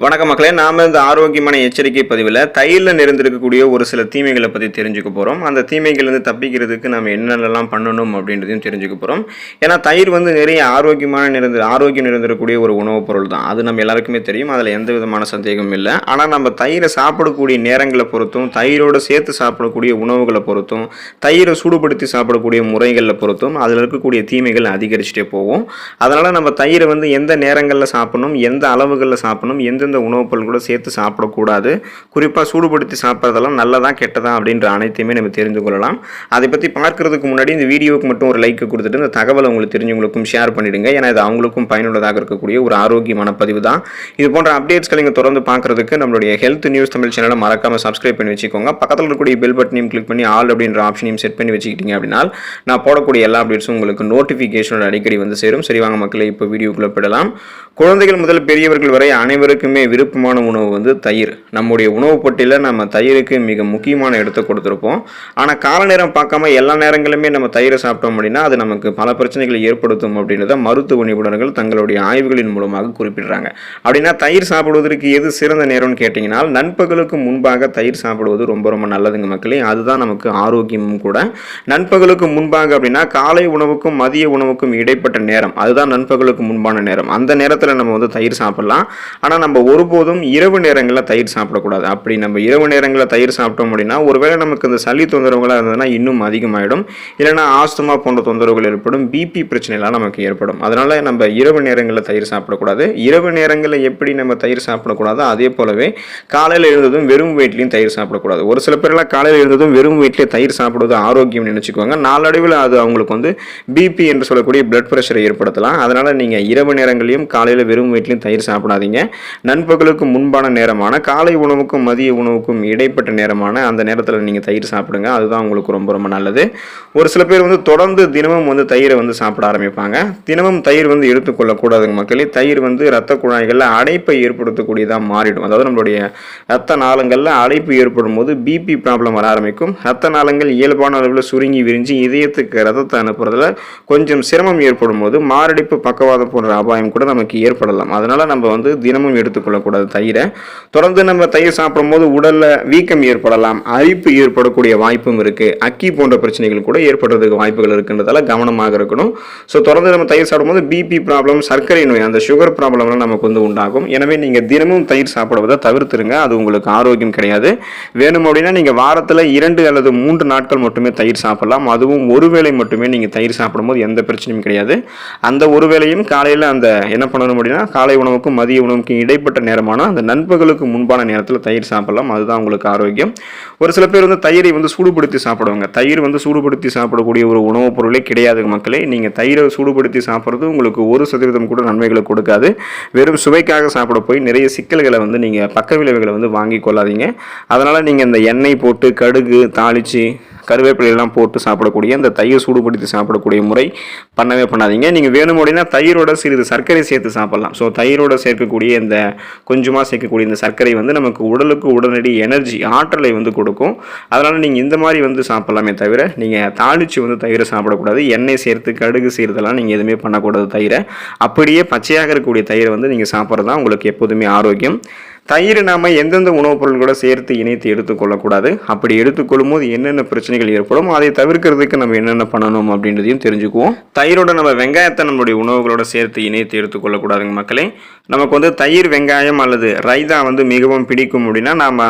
வணக்கம் மக்களே, நாம இந்த ஆரோக்கியமான எச்சரிக்கை பதிவில் தயிரில் நிறைந்திருக்கக்கூடிய ஒரு சில தீமைகளை பற்றி தெரிஞ்சுக்க போகிறோம். அந்த தீமைகள்லேருந்து தப்பிக்கிறதுக்கு நம்ம என்னென்னலாம் பண்ணணும் அப்படின்றதையும் தெரிஞ்சுக்க போகிறோம். ஏன்னா தயிர் நிறைய ஆரோக்கியம் நிறைந்திருக்கக்கூடிய ஒரு உணவுப் பொருள் தான். அது நம்ம எல்லாருக்குமே தெரியும், அதில் எந்த விதமான சந்தேகமும் இல்லை. ஆனால் நம்ம தயிரை சாப்பிடக்கூடிய நேரங்களை பொறுத்தும், தயிரோடு சேர்த்து சாப்பிடக்கூடிய உணவுகளை பொறுத்தும், தயிரை சூடுபடுத்தி சாப்பிடக்கூடிய முறைகளில் பொறுத்தும் அதில் இருக்கக்கூடிய தீமைகள் அதிகரிச்சுட்டே போகும். அதனால் நம்ம தயிரை எந்த நேரங்களில் சாப்பிடணும், எந்த அளவுகளில் சாப்பிடணும், எந்தெந்த உணவுப் பொருள் கூட சேர்த்து சாப்பிடக்கூடாது, குறிப்பாக சூடுபடுத்தி சாப்பிட்றதெல்லாம் நல்லதா கெட்டதா அப்படின்ற அனைத்தையுமே நம்ம தெரிந்து கொள்ளலாம். அதை பற்றி பார்க்கறதுக்கு முன்னாடி இந்த வீடியோவுக்கு மட்டும் ஒரு லைக் கொடுத்துட்டு இந்த தகவலை உங்களுக்கு தெரிஞ்சவங்களுக்கும் ஷேர் பண்ணிடுங்க. ஏன்னா இது அவங்களுக்கும் பயனுள்ளதாக இருக்கக்கூடிய ஒரு ஆரோக்கியமான பதிவு தான். இது போன்ற அப்டேட்ஸ்களை நீங்கள் தொடர்ந்து பார்க்கறதுக்கு நம்மளுடைய ஹெல்த் நியூஸ் தமிழ் சேனலை மறக்காம சப்ஸ்கிரைப் பண்ணி வச்சுக்கோங்க. பக்கத்தில் இருக்கக்கூடிய பெல் பட்டனையும் கிளிக் பண்ணி ஆல் அப்படின்ற ஆப்ஷனையும் செட் பண்ணி வச்சுக்கிட்டீங்க அப்படின்னா நான் போடக்கூடிய எல்லா அப்டேட்ஸும் உங்களுக்கு நோட்டிஃபிகேஷனோட அடிக்கடி சேரும். சரி வாங்க மக்களே, இப்போ வீடியோக்குள்ளே போயிடலாம். குழந்தைகள் முதல் பெரியவர்கள் வரை அனைவருக்குமே விருப்பமான உணவு தயிர். நம்முடைய உணவு பட்டியலில் நம்ம தயிருக்கு மிக முக்கியமான இடத்தை கொடுத்துருப்போம். ஆனால் கால நேரம் பார்க்காம எல்லா நேரங்களுமே நம்ம தயிரை சாப்பிட்டோம் அப்படின்னா அது நமக்கு பல பிரச்சனைகளை ஏற்படுத்தும் அப்படின்றத மருத்துவ நிபுணர்கள் தங்களுடைய ஆய்வுகளின் மூலமாக குறிப்பிடுறாங்க. அப்படின்னா தயிர் சாப்பிடுவதற்கு எது சிறந்த நேரம்னு கேட்டிங்கன்னா நண்பகலுக்கு முன்பாக தயிர் சாப்பிடுவது ரொம்ப ரொம்ப நல்லதுங்க மக்களே. அதுதான் நமக்கு ஆரோக்கியமும் கூட. நண்பகலுக்கு முன்பாக அப்படின்னா காலை உணவுக்கும் மதிய உணவுக்கும் இடைப்பட்ட நேரம், அதுதான் நண்பகலுக்கு முன்பான நேரம். அந்த நேரத்தில் நம்ம தயிர் சாப்பிடலாம். ஆனால் நம்ம ஒருபோதும் இரவு நேரங்களில் தயிர் சாப்பிடக்கூடாது. அப்படி நம்ம இரவு நேரங்களில் தயிர் சாப்பிட்டோம் அப்படின்னா ஒருவேளை நமக்கு இந்த சளி தொந்தரவுகளாக இருந்ததுன்னா இன்னும் அதிகமாகிடும். இல்லைனா ஆஸ்துமா போன்ற தொந்தரவுகள் ஏற்படும், பிபி பிரச்சனைலாம் நமக்கு ஏற்படும். அதனால் நம்ம இரவு நேரங்களில் தயிர் சாப்பிடக்கூடாது. இரவு நேரங்களில் எப்படி நம்ம தயிர் சாப்பிடக்கூடாதோ அதே போலவே காலையில் எழுந்ததும் வெறும் வயிற்றுலையும் தயிர் சாப்பிடக்கூடாது. ஒரு சில பேர்லாம் காலையில் எழுந்ததும் வெறும் வயிற்றிலே தயிர் சாப்பிடுவது ஆரோக்கியம் நினச்சிக்குவாங்க. நாளடைவில் அது அவங்களுக்கு பிபி என்று சொல்லக்கூடிய பிளட் ப்ரெஷரை ஏற்படுத்தலாம். அதனால் நீங்கள் இரவு நேரங்களையும் காலையில் வெறும் வயிற்றிலையும் தயிர் சாப்பிடாதீங்க. நண்பகலுக்கு முன்பான நேரமான காலை உணவுக்கும் மதிய உணவுக்கும் இடைப்பட்ட நேரமான அந்த நேரத்தில் நீங்கள் தயிர் சாப்பிடுங்க. அதுதான் உங்களுக்கு ரொம்ப ரொம்ப நல்லது. ஒரு சில பேர் தொடர்ந்து தினமும் தயிரை சாப்பிட ஆரம்பிப்பாங்க. தினமும் தயிர் எடுத்துக்கொள்ளக்கூடாதுங்க மக்களே. தயிர் இரத்த குழாய்களில் அடைப்பை ஏற்படுத்தக்கூடியதாக மாறிடும். அதாவது நம்மளுடைய ரத்த நாளங்களில் அடைப்பு ஏற்படும் போது பிபி ப்ராப்ளம் வர ஆரம்பிக்கும். ரத்த நாளங்கள் இயல்பான அளவில் சுருங்கி விரிஞ்சு இதயத்துக்கு ரத்தத்தை அனுப்புறதுல கொஞ்சம் சிரமம் ஏற்படும் போது மாரடைப்பு, பக்கவாதம் போன்ற அபாயம் கூட நமக்கு ஏற்படலாம். அதனால நம்ம தினமும் எடுத்துக்கொள்ளக்கூடாது தயிரை. தொடர்ந்து நம்ம தயிர் சாப்பிடும் போது உடல்ல வீக்கம் ஏற்படலாம், அரிப்பு ஏற்படக்கூடிய வாய்ப்பும் இருக்கு, அக்கி போன்ற பிரச்சனைகள் கூட ஏற்படுறதுக்கு வாய்ப்புகள் இருக்குன்றதால கவனமாக இருக்கணும். ஸோ தொடர்ந்து நம்ம தயிர் சாப்பிடும்போது பிபி ப்ராப்ளம், சர்க்கரை நோய், அந்த சுகர் ப்ராப்ளம்லாம் நமக்கு உண்டாகும். எனவே நீங்க தினமும் தயிர் சாப்பிடுவதை தவிர்த்துருங்க. அது உங்களுக்கு ஆரோக்கியம் கிடையாது. வேணும் அப்படின்னா நீங்க வாரத்தில் 2 அல்லது 3 நாட்கள் மட்டுமே தயிர் சாப்பிடலாம். அதுவும் ஒருவேளை மட்டுமே நீங்க தயிர் சாப்பிடும்போது எந்த பிரச்சனையும் கிடையாது. அந்த ஒருவேளையும் காலையில் என்ன பண்ணணும் அப்படின்னா காலை உணவுக்கும் மதிய உணவுக்கும் இடைப்பட்ட நேரமான அந்த நண்பகலுக்கு முன்பான நேரத்தில் தயிர் சாப்பிடலாம். அதுதான் உங்களுக்கு ஆரோக்கியம். ஒரு சில பேர் தயிரை சூடுபடுத்தி சாப்பிடுவாங்க. தயிர் சூடுபடுத்தி சாப்பிடக்கூடிய ஒரு உணவுப் பொருளே கிடையாது மக்களே. நீங்கள் தயிரை சூடுபடுத்தி சாப்பிட்றது உங்களுக்கு 1% கூட நன்மைகளை கொடுக்காது. வெறும் சுவைக்காக சாப்பிட போய் நிறைய சிக்கல்களை நீங்கள் பக்க விளைவுகளை வாங்கி கொள்ளாதீங்க. அதனால் நீங்கள் இந்த எண்ணெய் போட்டு கடுகு தாளித்து கருவேப்பிலையெல்லாம் போட்டு சாப்பிடக்கூடிய இந்த தயிர் சூடுபடுத்தி சாப்பிடக்கூடிய முறை பண்ணவே பண்ணாதீங்க. நீங்கள் வேணும் அப்படின்னா தயிரோட சிறிது சர்க்கரை சேர்த்து சாப்பிடலாம். ஸோ தயிரோட சேர்க்கக்கூடிய இந்த கொஞ்சமாக சேர்க்கக்கூடிய இந்த சர்க்கரை நமக்கு உடலுக்கு உடனடி எனர்ஜி, ஆற்றலை கொடுக்கும். அதனால் நீங்கள் இந்த மாதிரி சாப்பிடலாமே தவிர நீங்கள் தாளித்து தயிரை சாப்பிடக்கூடாது. எண்ணெய் சேர்த்து கடுகு சேர்த்தெல்லாம் நீங்கள் எதுவுமே பண்ணக்கூடாது. தயிரை அப்படியே பச்சையாக இருக்கக்கூடிய தயிரை நீங்கள் சாப்பிட்றது தான் உங்களுக்கு எப்போதுமே ஆரோக்கியம். தயிர் நாம் எந்தெந்த உணவுப் பொருள் கூட சேர்த்து இணைத்து எடுத்துக்கொள்ளக்கூடாது. அப்படி எடுத்துக்கொள்ளும் போது என்னென்ன பிரச்சனைகள் ஏற்படும், அதை தவிர்க்கிறதுக்கு நம்ம என்னென்ன பண்ணணும் அப்படின்றதையும் தெரிஞ்சுக்குவோம். தயிரோட நம்ம வெங்காயத்தை நம்மளுடைய உணவுகளோட சேர்த்து இணைத்து எடுத்துக்கொள்ளக்கூடாதுங்க மக்களே. நமக்கு தயிர், வெங்காயம் அல்லது ரைதா மிகவும் பிடிக்கும் அப்படின்னா நாம்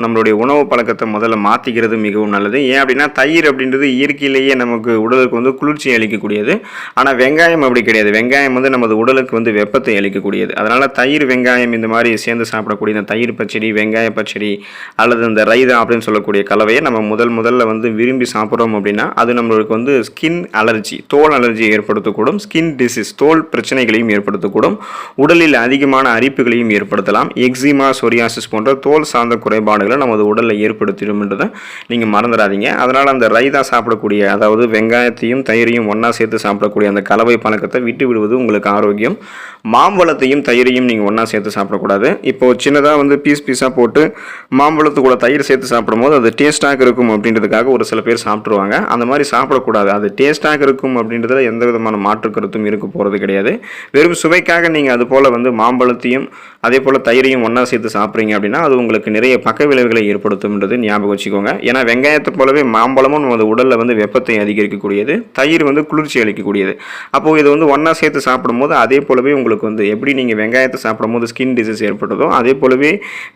நம்மளுடைய உணவு பழக்கத்தை முதல்ல மாற்றிக்கிறது மிகவும் நல்லது. ஏன் அப்படின்னா தயிர் அப்படின்றது இயற்கையிலேயே நமக்கு உடலுக்கு குளிர்ச்சி அளிக்கக்கூடியது. ஆனால் வெங்காயம் அப்படி கிடையாது. வெங்காயம் நமது உடலுக்கு வெப்பத்தை அளிக்கக்கூடியது. அதனால் தயிர், வெங்காயம் இந்த மாதிரி சேர்ந்து சாப்பிட இந்த தயிர் பச்சடி, வெங்காய பச்சடி அல்லது இந்த ரைதா அப்படின்னு சொல்லக்கூடிய கலவையை நம்ம முதல்ல விரும்பி சாப்பிட்றோம் அப்படின்னா அது நம்மளுக்கு ஸ்கின் அலர்ஜி, தோல் அலர்ஜியை ஏற்படுத்தக்கூடும். ஸ்கின் டிசீஸ், தோல் பிரச்சனைகளையும் ஏற்படுத்தக்கூடும். உடலில் அதிகமான அரிப்புகளையும் ஏற்படுத்தலாம். எக்ஸிமா, சொரியாசிஸ் போன்ற தோல் சார்ந்த குறைபாடுகளை நமது உடலில் ஏற்படுத்திடும்ன்றதை நீங்கள் மறந்துடாதீங்க. அதனால் அந்த ரைதா சாப்பிடக்கூடிய, அதாவது வெங்காயத்தையும் தயிரையும் ஒன்றா சேர்த்து சாப்பிடக்கூடிய அந்த கலவை பழக்கத்தை விட்டு விடுவது உங்களுக்கு ஆரோக்கியம். மாம்பழத்தையும் தயிரையும் நீங்கள் ஒன்றா சேர்த்து சாப்பிடக்கூடாது. இப்போ சின்னதாக பீஸாக போட்டு மாம்பழத்து கூட தயிர் சேர்த்து சாப்பிடும்போது அது டேஸ்ட்டாக இருக்கும் அப்படின்றதுக்காக ஒரு சில பேர் சாப்பிட்ருவாங்க. அந்த மாதிரி சாப்பிடக்கூடாது. அது டேஸ்ட்டாக இருக்கும் அப்படின்றதுல எந்த விதமான மாற்று கருத்தும் இருக்க போகிறது கிடையாது. வெறும் சுவைக்காக நீங்கள் அது போல் மாம்பழத்தையும் அதே போல் தயிரையும் ஒன்றா சேர்த்து சாப்பிட்றீங்க அப்படின்னா அது உங்களுக்கு நிறைய பக்க விளைவுகளை ஏற்படுத்தும்ன்றது ஞாபகம் வச்சுக்கோங்க. ஏன்னா வெங்காயத்தை போலவே மாம்பழமும் நமது உடலில் வந்து வெப்பத்தை அதிகரிக்கக்கூடியது, தயிர் வந்து குளிர்ச்சி அளிக்கக்கூடியது. அப்போது இது வந்து ஒன்றா சேர்த்து சாப்பிடும்போது அதே போலவே உங்களுக்கு வந்து எப்படி நீங்கள் வெங்காயத்தை சாப்பிடும்போது ஸ்கின் டிசீஸ் ஏற்படுதோ அதே போலவே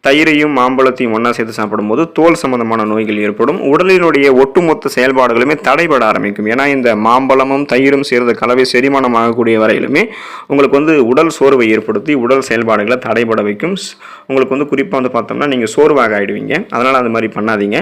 தயிரையும் மாம்பழத்தையும் ஒன்றா சேர்த்து சாப்பிடும்போது தோல் சம்பந்தமான நோய்கள் ஏற்படும். உடலினுடைய ஒட்டுமொத்த செயல்பாடுகளுமே தடைபட ஆரம்பிக்கும். ஏன்னா இந்த மாம்பழமும் தயிரும் சேர்ந்த கலவை செரிமானம் ஆகக்கூடிய வரையிலுமே உங்களுக்கு வந்து உடல் சோர்வை ஏற்படுத்தி உடல் செயல்பாடுகளை தடைபட வைக்கும். உங்களுக்கு வந்து குறிப்பாக வந்து பார்த்தோம்னா நீங்கள் சோர்வாக ஆகிடுவீங்க. அதனால் அந்த மாதிரி பண்ணாதீங்க.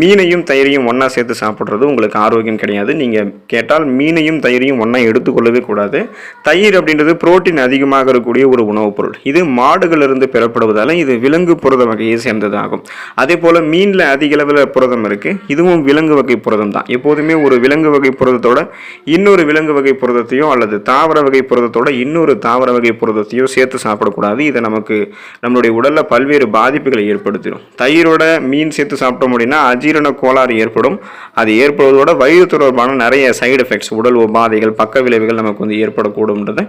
மீனையும் தயிரையும் ஒன்றா சேர்த்து சாப்பிட்றது உங்களுக்கு ஆரோக்கியம் கிடையாது. நீங்கள் கேட்டால் மீனையும் தயிரையும் ஒன்றா எடுத்துக்கொள்ளவே கூடாது. தயிர் அப்படின்றது புரோட்டீன் அதிகமாக இருக்கக்கூடிய ஒரு உணவுப் பொருள். இது மாடுகளிலிருந்து பெறப்படுவதால் இது விலங்கு புரத வகையை சேர்ந்ததாகும். அதே போல் மீனில் அதிக அளவில் புரதம் இருக்குது. இதுவும் விலங்கு வகை புரதம் தான். எப்போதுமே ஒரு விலங்கு வகை புரதத்தோட இன்னொரு விலங்கு வகை புரதத்தையோ அல்லது தாவர வகை புரதத்தோட இன்னொரு தாவர வகை புரதத்தையோ சேர்த்து சாப்பிடக்கூடாது. இதை நமக்கு நம்மளுடைய உடலில் பல்வேறு பாதிப்புகளை ஏற்படுத்திடும். தயிரோட மீன் சேர்த்து சாப்பிட்டோம் அப்படின்னா அஜீரண கோளாறு ஏற்படும். அது ஏற்படுவதோட வயிறு தொடர்பான நிறைய சைடு எஃபெக்ட்ஸ், உடல் உபாதைகள், பக்க விளைவுகள் நமக்கு வந்து ஏற்படக்கூடும்ன்றதை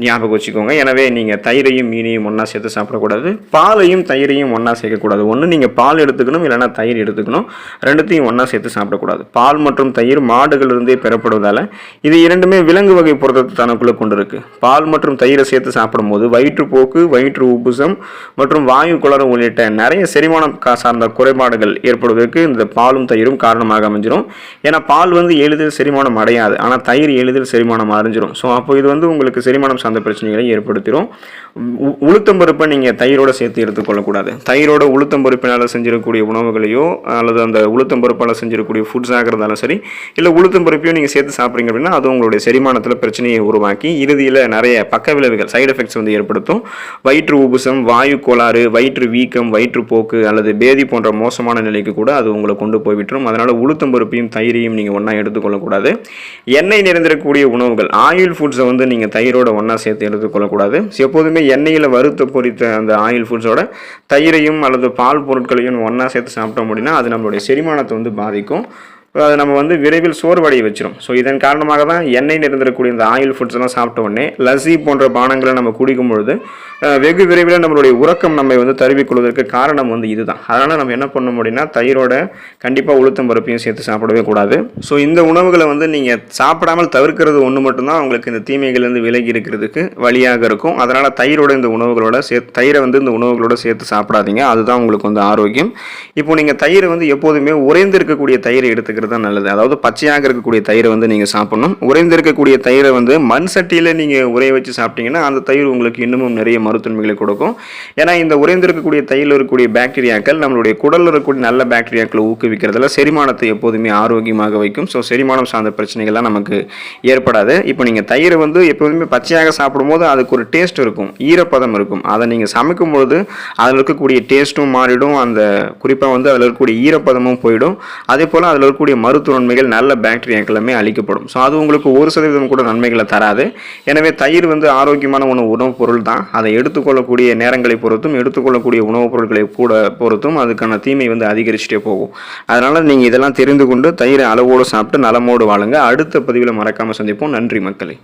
ஞாபகம் வச்சுக்கோங்க. எனவே நீங்கள் தயிரையும் மீனையும் ஒன்றா சேர்த்து சாப்பிடக்கூடாது. பாலையும் தயிரையும் ஒன்றா சேர்க்கக்கூடாது. ஒன்று நீங்கள் பால் எடுத்துக்கணும், இல்லைனா தயிர் எடுத்துக்கணும். ரெண்டுத்தையும் ஒன்றா சேர்த்து சாப்பிடக்கூடாது. பால் மற்றும் தயிர் மாடுகளிலிருந்தே பெறப்படுவதால் இது இரண்டுமே விலங்கு வகை புரதத்தை தனக்குள்ளே கொண்டு இருக்கு. பால் மற்றும் தயிரை சேர்த்து சாப்பிடும்போது வயிற்றுப்போக்கு, வயிற்று உப்புசம் மற்றும் வாயு குளறு உள்ளிட்ட நிறைய செரிமானம் சார்ந்த குறைபாடுகள் ஏற்படுவதற்கு இந்த பாலும் தயிரும் காரணமாக அமைஞ்சிடும். ஏன்னா பால் வந்து எளிதில் செரிமானம் அடையாது, ஆனால் தயிர் எளிதில் செரிமானம் அடைஞ்சிடும். ஸோ அப்போ இது வந்து உங்களுக்கு செரிமானம் சார்ந்த பிரச்சனைகளை ஏற்படுத்திடும். உளுத்தம்பருப்பை நீங்கள் தயிரோடு சேர்த்து எடுத்துக்கொள்ளக்கூடாது. தயிரோட உளுத்தம்பருப்பினால் செஞ்சிடக்கூடிய உணவுகளையோ அல்லது அந்த உளுத்தம்பருப்பால் செஞ்சிடக்கூடிய ஃபுட்ஸாக இருந்தாலும் சரி, இல்லை உளுத்தம்பருப்பையும் நீங்கள் சேர்த்து சாப்பிட்றீங்க அப்படின்னா அது உங்களுடைய செரிமானத்தில் பிரச்சனையை உருவாக்கி இறுதியில் நிறைய பக்க விளைவுகள், சைடு எஃபெக்ட்ஸ் வந்து ஏற்படுத்தும். வயிற்று உபுசம், வாயு கோளாறு, வயிற்று வீக்கம், வயிற்றுப்போக்கு அல்லது பேதி போன்ற மோசமான நிலைக்கு கூட அது உங்களை கொண்டு போய்விட்டுரும். அதனால் உளுத்தம்பருப்பையும் தயிரையும் நீங்கள் ஒன்றா எடுத்துக்கொள்ளக்கூடாது. எண்ணெய் நிறைந்திருக்கக்கூடிய உணவுகள், ஆயில் ஃபுட்ஸை வந்து நீங்கள் தயிரோட ஒன்றா சேர்த்து எடுத்துக்கொள்ளக்கூடாது. எப்போதுமே எண்ணெயில் வறுத்த பொரித்த அந்த ஆயில் ஃபுட்ஸோட தயிரையும் அல்லது பால் பொருட்களையும் ஒன்றா சேர்த்து சாப்பிட்டோம் அப்படின்னா அது நம்மளுடைய செரிமானத்தை வந்து பாதிக்கும். அதை நம்ம வந்து விரைவில் சோர்வடைய வச்சிடும். ஸோ இதன் காரணமாக தான் எண்ணெய் நிறைந்திருக்கக்கூடிய இந்த ஆயில் ஃபுட்ஸ் எல்லாம் சாப்பிட்ட உடனே லஸ்ஸி போன்ற பானங்களை நம்ம குடிக்கும் பொழுது வெகு விரைவில் நம்மளுடைய உறக்கம் நம்மை வந்து தருவிக்கொள்வதற்கு காரணம் வந்து இதுதான். அதனால் நம்ம என்ன பண்ணணும் அப்படின்னா தயிரோட கண்டிப்பாக உளுத்தம் பருப்பையும் சேர்த்து சாப்பிடவே கூடாது. ஸோ இந்த உணவுகளை வந்து நீங்கள் சாப்பிடாமல் தவிர்க்கிறது ஒன்று மட்டும்தான் உங்களுக்கு இந்த தீமைகள்லேருந்து விலகி இருக்கிறதுக்கு வழியாக இருக்கும். அதனால் தயிரோட இந்த உணவுகளோட தயிரை வந்து இந்த உணவுகளோட சேர்த்து சாப்பிடாதீங்க. அதுதான் உங்களுக்கு வந்து ஆரோக்கியம். இப்போ நீங்கள் தயிரை வந்து எப்போதுமே உறைந்து இருக்கக்கூடிய தயிரை எடுத்துக்கிறது தான் நல்லது. அதாவது பச்சையாக இருக்கக்கூடிய தயிரை வந்து நீங்கள் சாப்பிடணும். உறைந்து இருக்கக்கூடிய தயிரை வந்து மண் சட்டியில் நீங்கள் உரைய வச்சு சாப்பிட்டீங்கன்னா அந்த தயிர் உங்களுக்கு இன்னமும் நிறைய மருத்துவமைகளை கொடுக்கும். ஏன்னா இந்த உறைந்திருக்கக்கூடிய தயிரில் இருக்கக்கூடிய பாக்டீரியாக்கள் நம்மளுடைய குடலில் இருக்கக்கூடிய நல்ல பாக்டீரியாக்களை ஊக்குவிக்கிறதுல செரிமானத்தை எப்போதுமே ஆரோக்கியமாக வைக்கும். ஸோ செரிமானம் சார்ந்த பிரச்சனைகள்லாம் நமக்கு ஏற்படாது. இப்போ நீங்கள் தயிரை வந்து எப்போதுமே பச்சையாக சாப்பிடும்போது அதுக்கு ஒரு டேஸ்ட் இருக்கும், ஈரப்பதம் இருக்கும். அதை நீங்கள் சமைக்கும் பொழுது அதில் இருக்கக்கூடிய டேஸ்ட்டும் மாறிடும், அந்த குறிப்பாக வந்து அதில் இருக்கக்கூடிய ஈரப்பதமும் போயிடும். அதே போல் அதில் இருக்கக்கூடிய மருத்துவ நன்மைகள், நல்ல பாக்டீரியாக்கள் எல்லாமே அளிக்கப்படும். ஸோ அது உங்களுக்கு 1% கூட நன்மைகளை தராது. எனவே தயிர் வந்து ஆரோக்கியமான உணவுப் பொருள் தான். அதை எடுத்துக்கொள்ளக்கூடிய நேரங்களை பொறுத்தும் எடுத்துக்கொள்ளக்கூடிய உணவுப் பொருட்களை கூட பொறுத்தும் அதுக்கான தீமை வந்து அதிகரிச்சுட்டே போகும். அதனால் நீங்கள் இதெல்லாம் தெரிந்து கொண்டு தயிரை அளவோடு சாப்பிட்டு நலமோடு வாழுங்க. அடுத்த பதிவில் மறக்காமல் சந்திப்போம். நன்றி மக்களே.